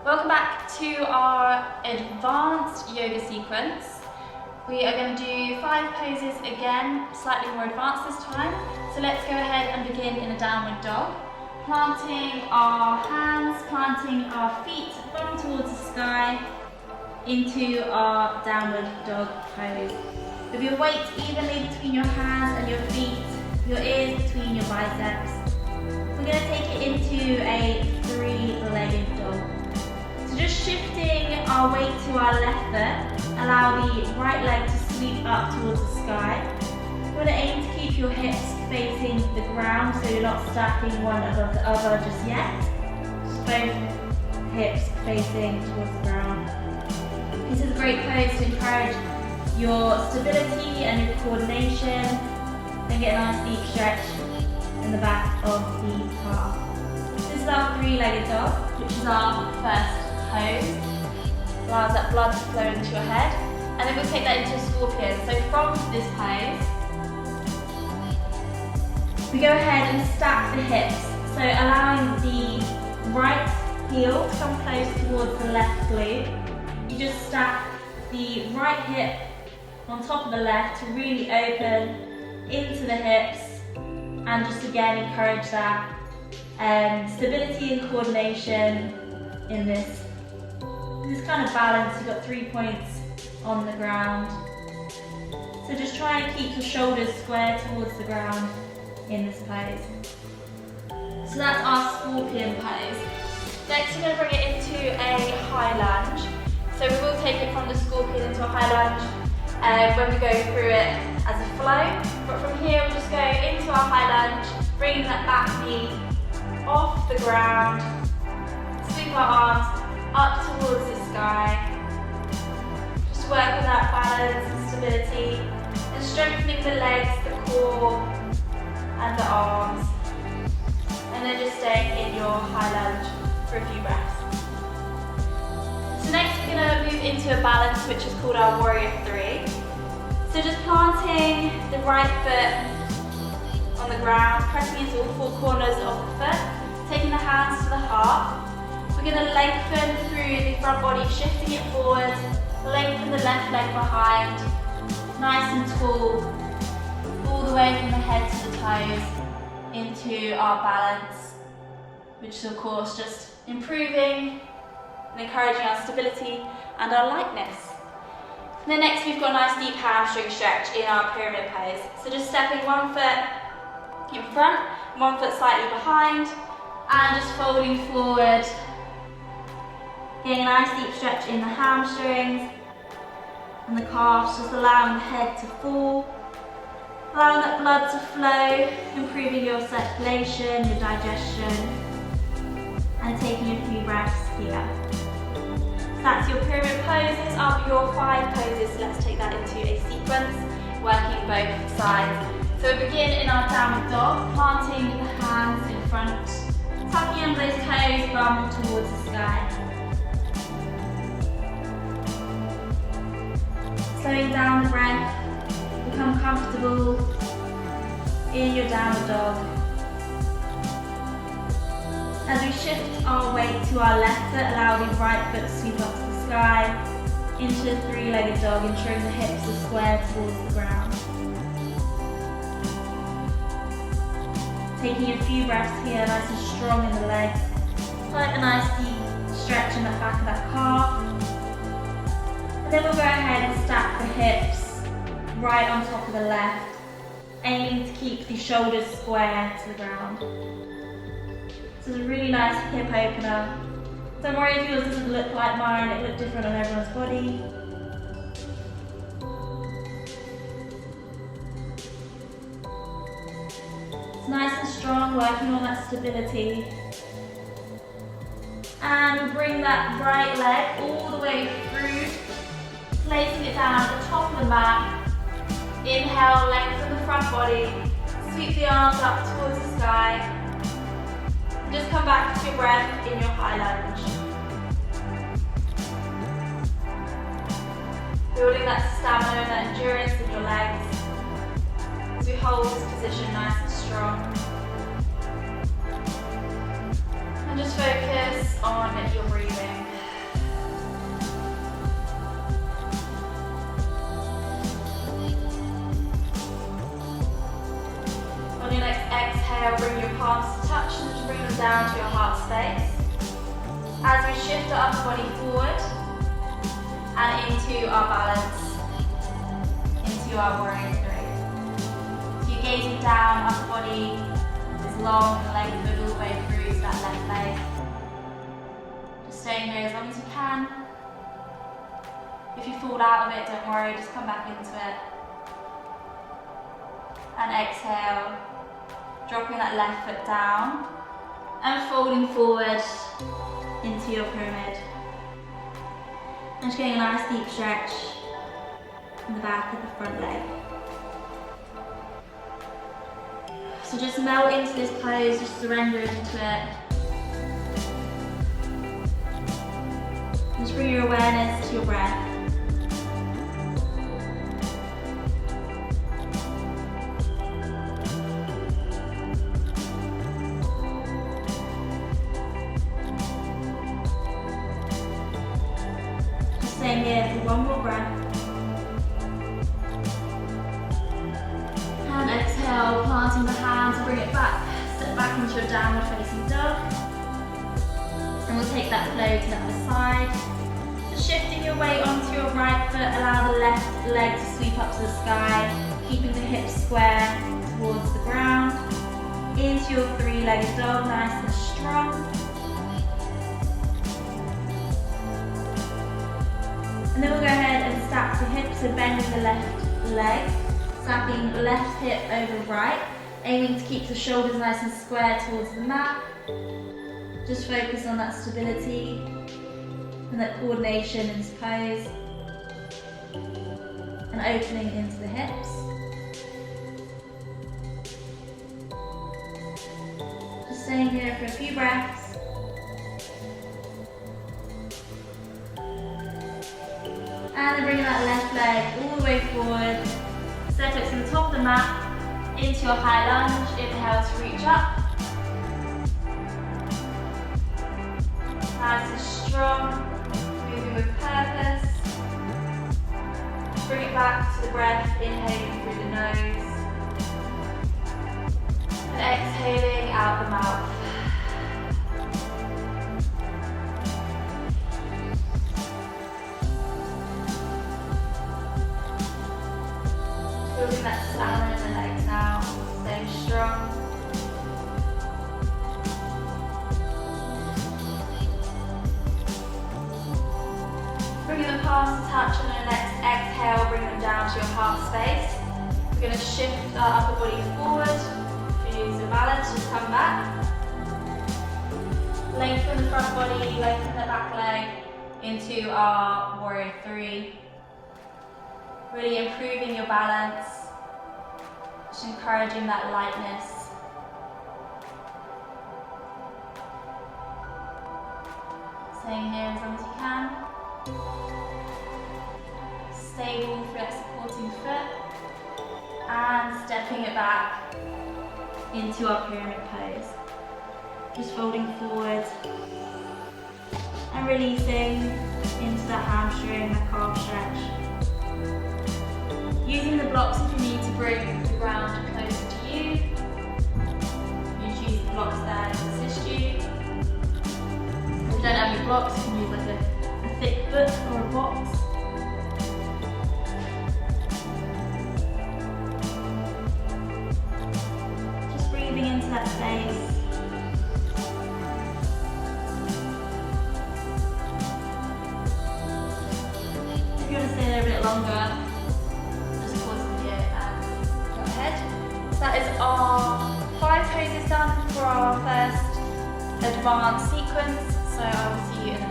Welcome back to our advanced yoga sequence. We are going to do 5 poses again, slightly more advanced this time. So let's go ahead and begin in a downward dog. Planting our hands, planting our feet, bottom towards the sky, into our downward dog pose. With your weight evenly between your hands and your feet, your ears between your biceps. We're going to take it into a 3-legged dog. So just shifting our weight to our left foot, allow the right leg to sweep up towards the sky. You want to aim to keep your hips facing the ground so you're not stacking one above the other just yet. Just both hips facing towards the ground. This is a great pose to encourage your stability and your coordination. Then get a nice deep stretch in the back of the calf. This is our 3-legged dog, which is our first pose. Allows that blood to flow into your head. And then we'll take that into a scorpion. So from this pose, we go ahead and stack the hips. So allowing the right heel to come close towards the left glute. You just stack the right hip on top of the left to really open into the hips, and just again encourage that stability and coordination in this kind of balance. You've got 3 points on the ground, so just try and keep your shoulders square towards the ground in this pose. So that's our scorpion pose. Next we're going to bring it into a high lunge. So we will take it from the scorpion into a high lunge when we go through it as a flow. But from here we'll just go into our high lunge, bringing that back knee off the ground, sweep our arms up towards the sky. Just work on that balance and stability and strengthening the legs, the core and the arms. And then just staying in your high lunge for a few breaths. So next we're going to move into a balance which is called our warrior 3. So just planting the right foot on the ground, pressing into all 4 corners of the foot, taking the hands to the heart. We're going to lengthen through the front body, shifting it forward, lengthen the left leg behind, nice and tall, all the way from the head to the toes into our balance, which is of course just improving and encouraging our stability and our lightness. And then next we've got a nice deep hamstring stretch in our pyramid pose. So just stepping 1 foot in front, 1 foot slightly behind, and just folding forward. Getting a nice deep stretch in the hamstrings and the calves, just allowing the head to fall. Allowing that blood to flow, improving your circulation, your digestion, and taking a few breaths here. That's your pyramid poses, up your 5 poses. Let's take that into a sequence, working both sides. So we begin in our downward dog, planting the hands in front, tucking under those toes, bum towards the sky. Slowing down the breath, become comfortable in your downward dog. As we shift our weight to our left foot, allow the right foot to sweep up to the sky, into a 3-legged dog, ensuring the hips are square towards the ground. Taking a few breaths here, nice and strong in the legs. Quite a nice deep stretch in the back of that calf. And then we'll go ahead and stack the hips right on top of the left, aiming to keep the shoulders square to the ground. So it's a really nice hip opener. Don't worry if yours doesn't look like mine, it looks different on everyone's body. It's nice and strong, working on that stability. And we'll bring that right leg all the way through, placing it down at the top of the mat. Inhale, lengthen the front body, sweep the arms up towards the sky. Just come back to your breath in your high lunge. Building that stamina and that endurance in your legs as we hold this position nice and strong. And just focus on your breathing. down to your heart space. As we shift our upper body forward and into our balance, into our warrior three. So you're gazing down, upper body is long, the leg good all the way through to that left leg. Just staying here as long as you can. If you fall out of it, don't worry, just come back into it. And exhale, dropping that left foot down and folding forward into your pyramid. And just getting a nice deep stretch in the back of the front leg. So just melt into this pose, just surrender into it. Just bring your awareness to your breath. Staying here for one more breath. And exhale, planting the hands, bring it back. Step back into your downward facing dog. And we'll take that flow to the other side. Just shifting your weight onto your right foot, allow the left leg to sweep up to the sky, keeping the hips square towards the ground. Into your three-legged dog, nice and strong. And then we'll go ahead and stack the hips, so bending the left leg, stacking left hip over right, aiming to keep the shoulders nice and square towards the mat. Just focus on that stability and that coordination in this pose. And opening into the hips. Just staying here for a few breaths. And then bringing that left leg all the way forward. Step it to the top of the mat, into your high lunge. Inhale to reach up. Nice and strong, moving with purpose. Bring it back to the breath, inhaling through the nose. And exhaling out the mouth. Building that stamina in the legs now, staying strong. Bringing the palms to touch on your next exhale, bring them down to your heart space. We're going to shift our upper body forward. If you use the balance, just come back. Lengthen the front body, lengthen the back leg into our warrior three. Really improving your balance, just encouraging that lightness. Staying here as long as you can. Stable through that supporting foot. And stepping it back into our pyramid pose. Just folding forward and releasing into that hamstring, that calf stretch. Using the blocks if you need to bring the ground closer to you. You choose the blocks there to assist you. If you don't have your blocks, you can use like a thick book or a box. Just breathing into that space. If you want to stay there a bit longer, that is our 5 poses done for our first advanced sequence, so I will see you in the